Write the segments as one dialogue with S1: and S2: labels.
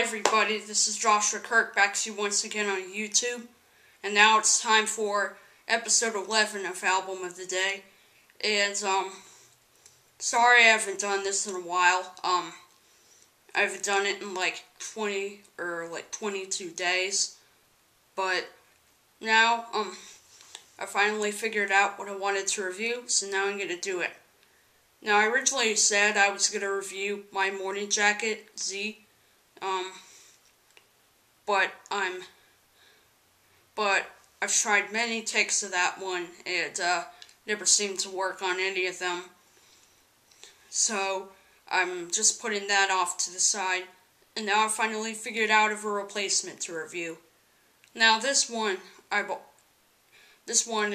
S1: Hi everybody, this is Joshua Kirk back to you once again on YouTube, and now it's time for episode 11 of Album of the Day, and sorry I haven't done this in a while. I haven't done it in like 20 or like 22 days, but now, I finally figured out what I wanted to review, so now I'm gonna do it. Now, I originally said I was gonna review my morning jacket, Z, but I've tried many takes of that one, and never seemed to work on any of them. So I'm just putting that off to the side, and now I finally figured out of a replacement to review. Now this one, it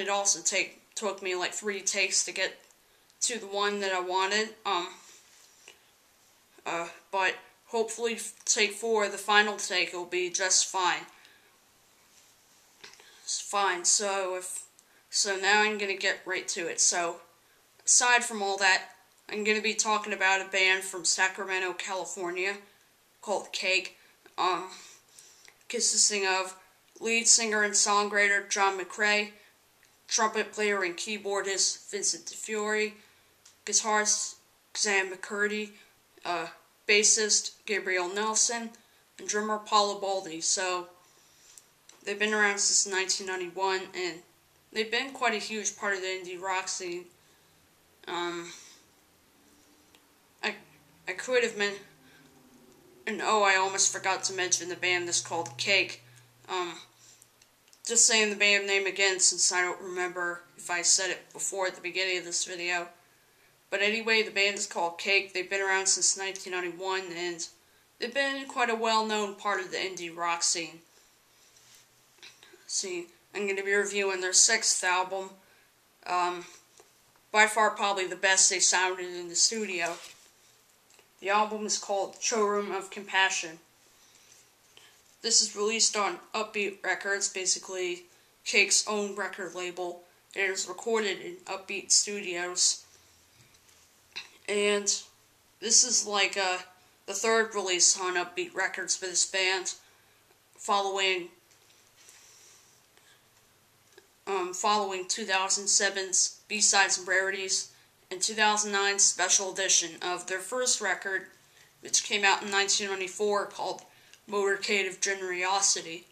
S1: also took me like 3 takes to get to the one that I wanted. But hopefully take 4, the final take, will be just fine. It's fine. So now I'm gonna get right to it. So aside from all that, I'm gonna be talking about a band from Sacramento, California, called Cake, consisting of lead singer and songwriter Xan McCurdy, trumpet player and keyboardist Vincent DiFiore, guitarist Xan McCurdy, bassist Gabriel Nelson, and drummer Paulo Baldi. So they've been around since 1991, and they've been quite a huge part of the indie rock scene. I could have meant, and I almost forgot to mention the band that's called Cake. Just saying the band name again, since I don't remember if I said it before at the beginning of this video. But anyway, the band is called Cake. They've been around since 1991, and they've been quite a well-known part of the indie rock scene. I'm going to be reviewing their 6th album. By far, probably the best they sounded in the studio. The album is called Showroom of Compassion. This is released on Upbeat Records, basically Cake's own record label. It is recorded in Upbeat Studios. And this is like the 3rd release on Upbeat Records for this band, following 2007's B-Sides and Rarities and 2009's special edition of their first record, which came out in 1994, called Motorcade of Generosity.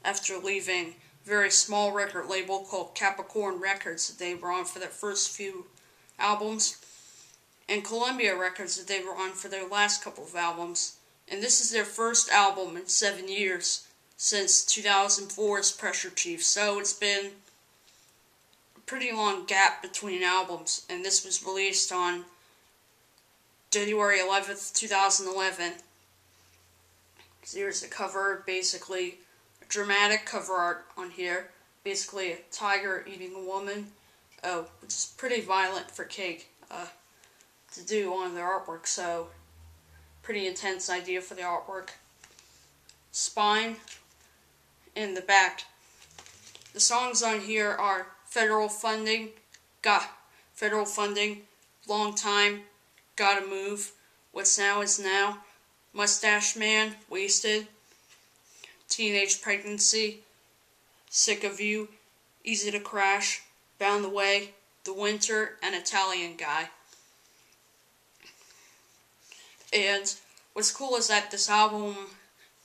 S1: After leaving a very small record label called Capricorn Records that they were on for their first few albums, and Columbia Records that they were on for their last couple of albums. And this is their first album in 7 years, since 2004's Pressure Chief, so it's been a pretty long gap between albums, and this was released on January 11th, 2011. So here's the cover, basically a dramatic cover art on here, basically a tiger eating a woman, which is pretty violent for Cake to do on their artwork, so pretty intense idea for the artwork. Spine in the back. The songs on here are Federal Funding, Long Time, Gotta Move, What's Now Is Now, Mustache Man, Wasted, Teenage Pregnancy, Sick of You, Easy to Crash, Bound the Way, The Winter, and Italian Guy. And what's cool is that this album,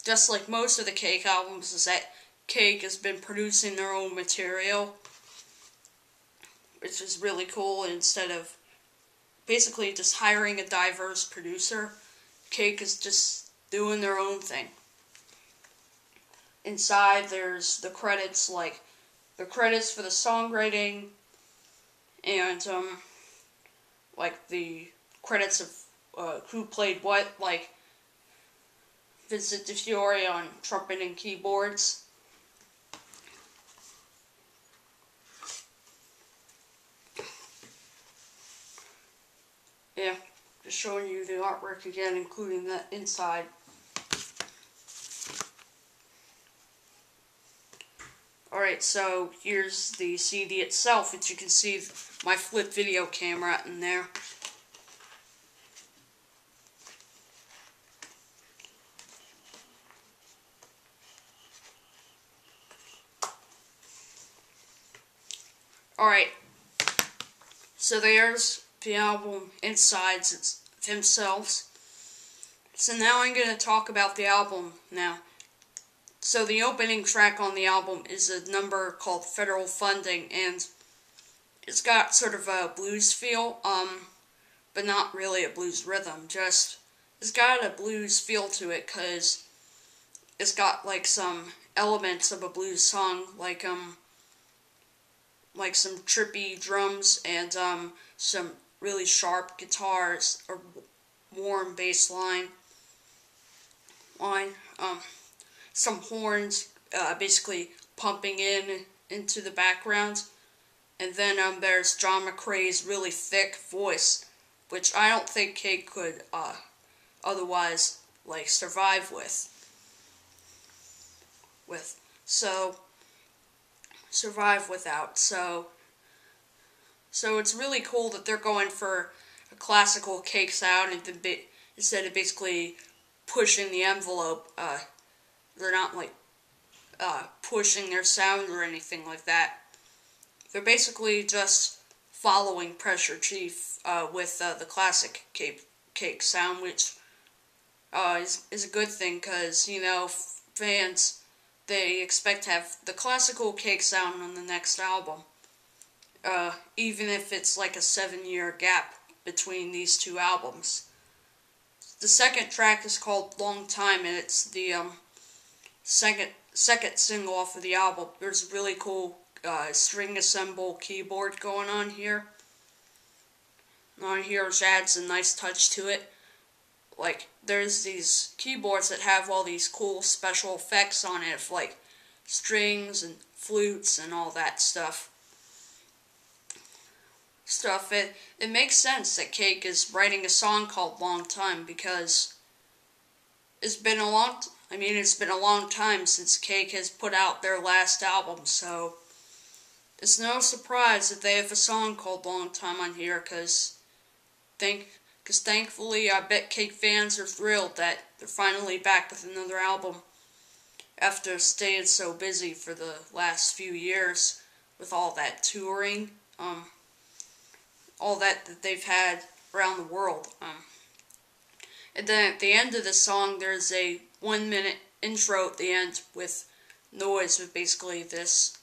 S1: just like most of the Cake albums, is that Cake has been producing their own material, which is really cool. Instead of basically just hiring a diverse producer, Cake is just doing their own thing. Inside there's the credits, like the credits for the songwriting, and like the credits of who played what, like Vincent DiFiore on trumpet and keyboards. Yeah, just showing you the artwork again, including the inside. Alright, so here's the CD itself, which you can see my flip video camera in there. Alright, so there's the album insides themselves. So now I'm going to talk about the album now. So the opening track on the album is a number called Federal Funding, and it's got sort of a blues feel, but not really a blues rhythm, just, it's got a blues feel to it, because it's got, like, some elements of a blues song, like some trippy drums, and, some really sharp guitars, or warm bass line, some horns, basically pumping into the background, and then, there's Xan McCrea's really thick voice, which I don't think Cake could, otherwise, like, survive with. Survive without, so it's really cool that they're going for a classical Cake sound, and instead of basically pushing the envelope, they're not, like, pushing their sound or anything like that. They're basically just following Pressure Chief, with, the classic Cake sound, which, is a good thing, because, you know, fans, they expect to have the classical Cake sound on the next album, even if it's like a 7-year gap between these two albums. The second track is called Long Time, and it's the, second single off of the album. There's a really cool, string assemble keyboard going on here. On here, which adds a nice touch to it. Like, there's these keyboards that have all these cool special effects on it, of, like, strings and flutes and all that stuff. It makes sense that Cake is writing a song called Long Time, because it's been a long time since Cake has put out their last album, so it's no surprise that they have a song called Long Time on here, because thankfully I bet Cake fans are thrilled that they're finally back with another album after staying so busy for the last few years with all that touring, all that they've had around the world. And then at the end of the song, there's a 1-minute intro at the end with noise, with basically this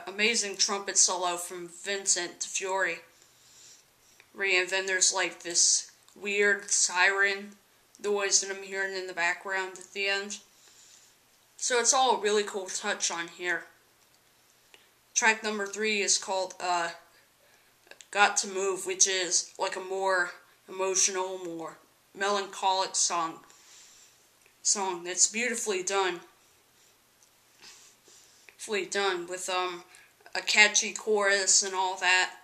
S1: amazing trumpet solo from Vincent DiFiore. And then there's like this weird siren noise that I'm hearing in the background at the end. So it's all a really cool touch on here. Track number 3 is called Got to Move, which is like a more emotional, more melancholic song that's beautifully done. With a catchy chorus and all that.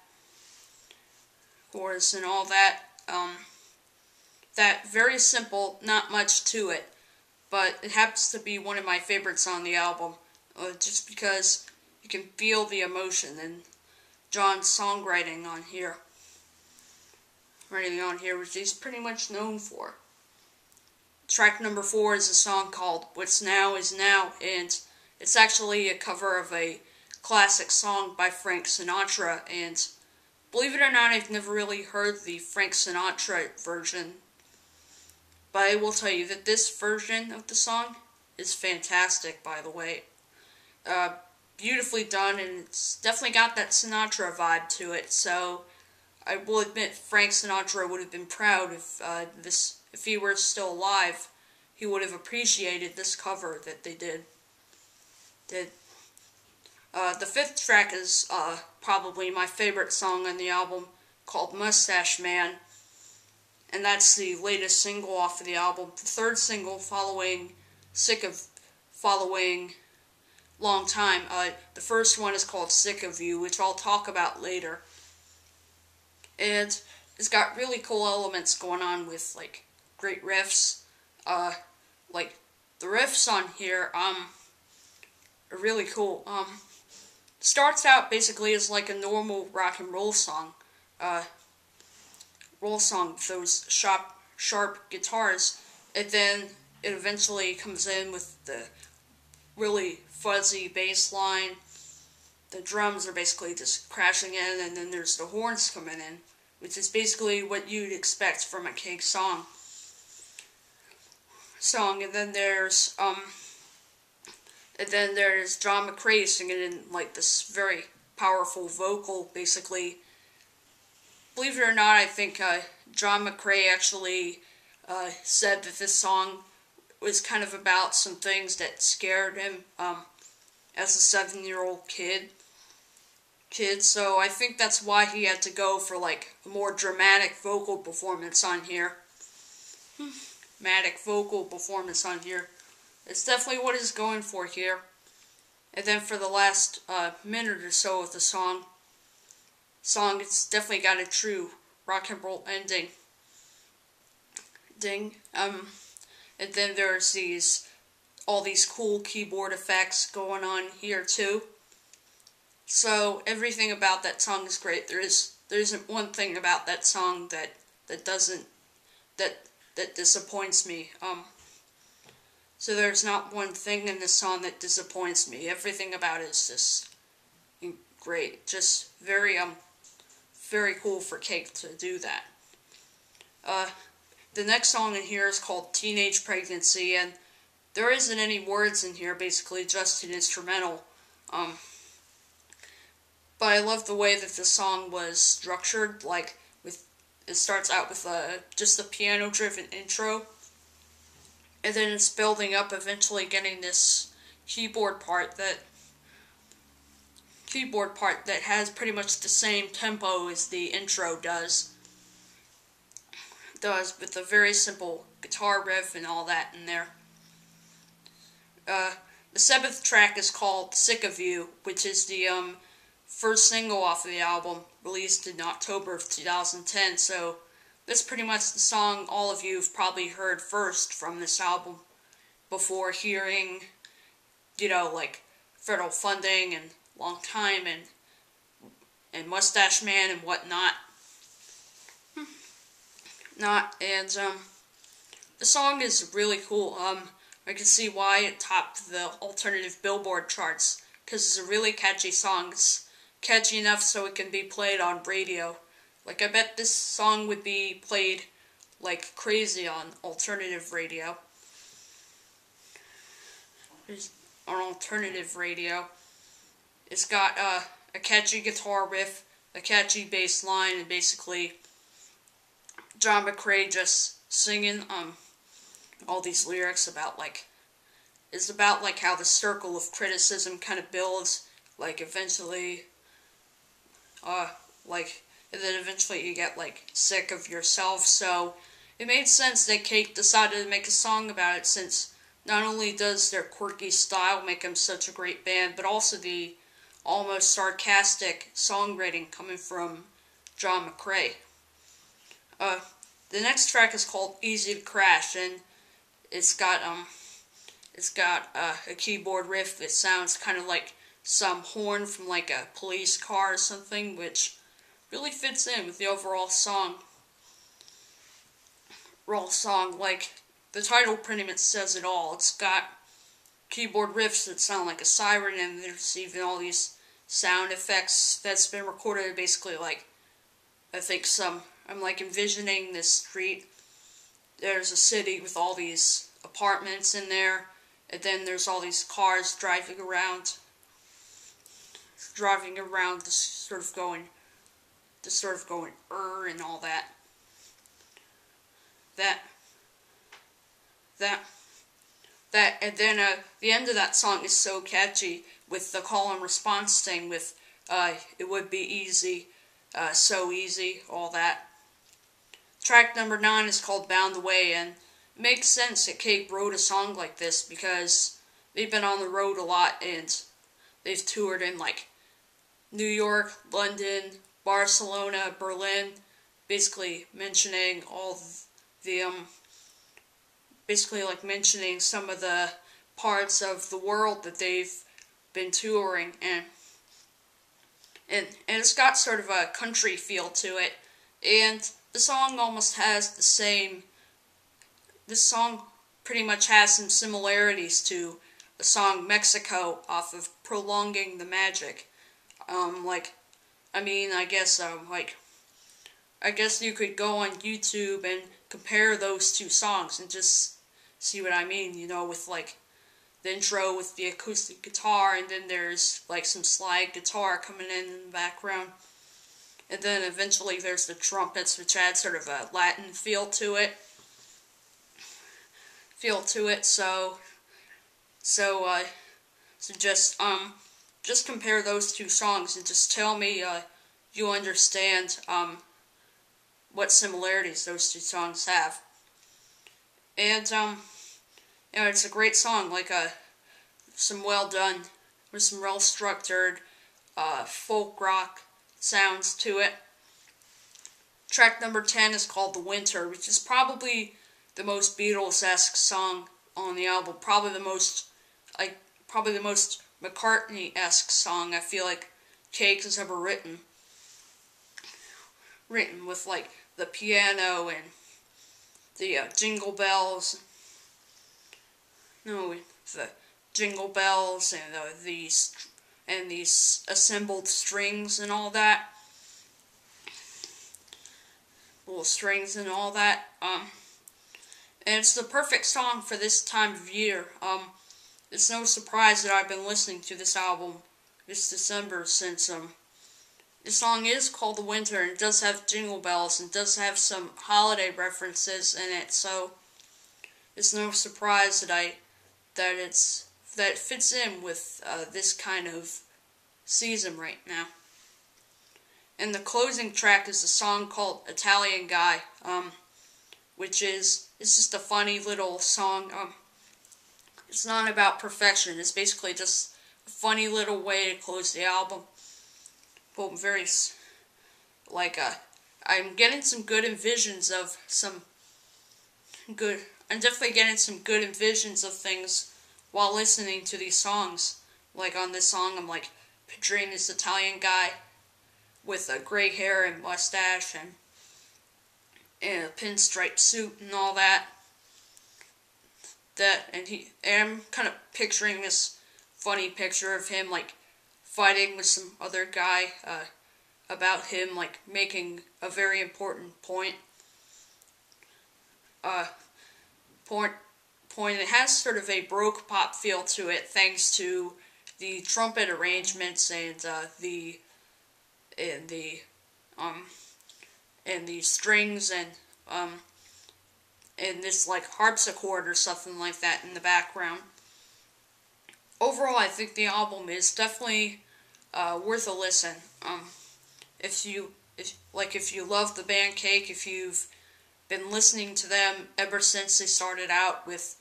S1: That very simple, not much to it, but it happens to be one of my favorites on the album, just because you can feel the emotion and John's songwriting on here. Which he's pretty much known for. Track number 4 is a song called What's Now Is Now, and it's actually a cover of a classic song by Frank Sinatra, and believe it or not, I've never really heard the Frank Sinatra version, but I will tell you that this version of the song is fantastic, by the way. Beautifully done, and it's definitely got that Sinatra vibe to it, so I will admit Frank Sinatra would have been proud if he were still alive. He would have appreciated this cover that they did. The 5th track is probably my favorite song on the album, called Mustache Man, and that's the latest single off of the album. The 3rd single following Long Time. The first one is called Sick of You, which I'll talk about later. And it's got really cool elements going on with, like, great riffs. Like, the riffs on here, are really cool. Starts out basically as like a normal rock and roll song. With those sharp guitars. And then it eventually comes in with the really fuzzy bass line the drums are basically just crashing in, and then there's the horns coming in, which is basically what you'd expect from a Cake song. And then there's Xan McCurdy singing in like this very powerful vocal, basically. Believe it or not, I think Xan McCurdy actually said that this song was kind of about some things that scared him as a 7-year-old kid. So I think that's why he had to go for like a more dramatic vocal performance on here. It's definitely what he's going for here. And then for the last minute or so of the song, it's definitely got a true rock and roll ending. And then there's all these cool keyboard effects going on here too. So everything about that song is great. There isn't one thing about that song that disappoints me. So there's not one thing in this song that disappoints me. Everything about it is just great. Just very cool for Cake to do that. The next song in here is called Teenage Pregnancy, and there isn't any words in here, basically just an instrumental. But I love the way that the song was structured. Like, it starts out with just a piano-driven intro, and then it's building up, eventually getting this keyboard part that has pretty much the same tempo as the intro does, with a very simple guitar riff and all that in there. The 7th track is called Sick of You, which is the first single off of the album, released in October of 2010, so that's pretty much the song all of you have probably heard first from this album, before hearing, like Federal Funding and Long Time and Mustache Man and whatnot. The song is really cool. I can see why it topped the alternative Billboard charts, because it's a really catchy song. It's catchy enough so it can be played on radio. Like, I bet this song would be played like crazy on alternative radio. It's got a catchy guitar riff, a catchy bass line, and basically Xan McCurdy just singing all these lyrics about how the circle of criticism kind of builds, eventually and then eventually you get sick of yourself. So it made sense that Cake decided to make a song about it, since not only does their quirky style make them such a great band, but also the almost sarcastic songwriting coming from Xan McCurdy. The next track is called Easy to Crash, and it's got a keyboard riff that sounds kind of like some horn from a police car or something, which really fits in with the overall song. The title pretty much says it all. It's got keyboard riffs that sound like a siren, and there's even all these sound effects that's been recorded, basically I'm envisioning this street. There's a city with all these apartments in there, and then there's all these cars driving around, just sort of going, and all that. And then the end of that song is so catchy with the call and response thing with it would be easy, so easy, all that. Track number 9 is called Bound the Way, and it makes sense that Cake wrote a song like this because they've been on the road a lot, and they've toured in New York, London, Barcelona, Berlin, basically mentioning all the mentioning some of the parts of the world that they've been touring, and it's got sort of a country feel to it, and the song almost has the same. This song pretty much has some similarities to the song Mexico off of Prolonging the Magic. I guess you could go on YouTube and compare those two songs and just see what I mean, with like the intro with the acoustic guitar, and then there's like some slide guitar coming in the background. And then eventually there's the trumpets, which add sort of a Latin feel to it. So just compare those two songs and just tell me you understand what similarities those two songs have. And it's a great song, like some well done, with some well structured folk rock sounds to it. Track number 10 is called The Winter, which is probably the most Beatles-esque song on the album. Probably the most McCartney-esque song I feel like Cake has ever written. Written with like the piano and the jingle bells. No, the jingle bells and these assembled strings and all that. Little strings and all that. And it's the perfect song for this time of year. It's no surprise that I've been listening to this album this December, since this song is called The Winter and it does have jingle bells and does have some holiday references in it, so it's no surprise that it fits in with this kind of season right now. And the closing track is a song called Italian Guy, which it's just a funny little song. It's not about perfection. It's basically just a funny little way to close the album. But I'm getting some good envisions of I'm definitely getting some good envisions of things while listening to these songs. Like on this song, I'm like picturing this Italian guy with a gray hair and mustache and a pinstripe suit and all that. And I'm kind of picturing this funny picture of him like fighting with some other guy about him like making a very important point. It has sort of a Baroque pop feel to it, thanks to the trumpet arrangements and the strings and this like harpsichord or something like that in the background. Overall, I think the album is definitely worth a listen. If you love the band Cake, if you've been listening to them ever since they started out with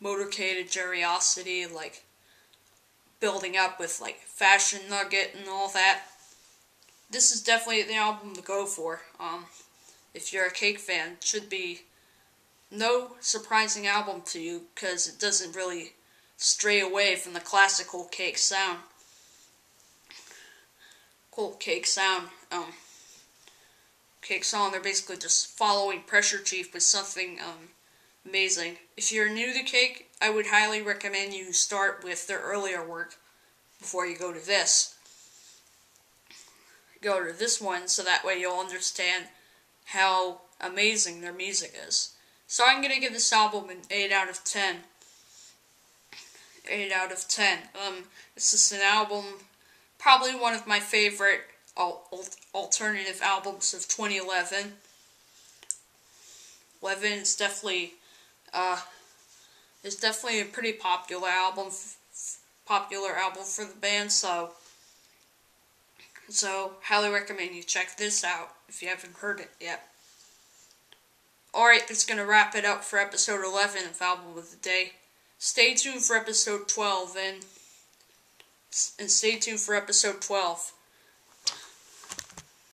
S1: Motorcade and Curiosity, like building up with like Fashion Nugget and all that, this is definitely the album to go for. If you're a Cake fan, it should be no surprising album to you, because it doesn't really stray away from the classical Cake sound. Cake sound. Cake song, they're basically just following Pressure Chief with something amazing. If you're new to Cake, I would highly recommend you start with their earlier work before you go to this. Go to this one, so that way you'll understand how amazing their music is. So I'm going to give this album an 8 out of 10. 8 out of 10. It's just an album, probably one of my favorite alternative albums of 2011. 11 is definitely a pretty popular album for the band, so highly recommend you check this out if you haven't heard it yet. Alright, that's going to wrap it up for episode 11 of Album of the Day. Stay tuned for episode 12, and stay tuned for episode 12.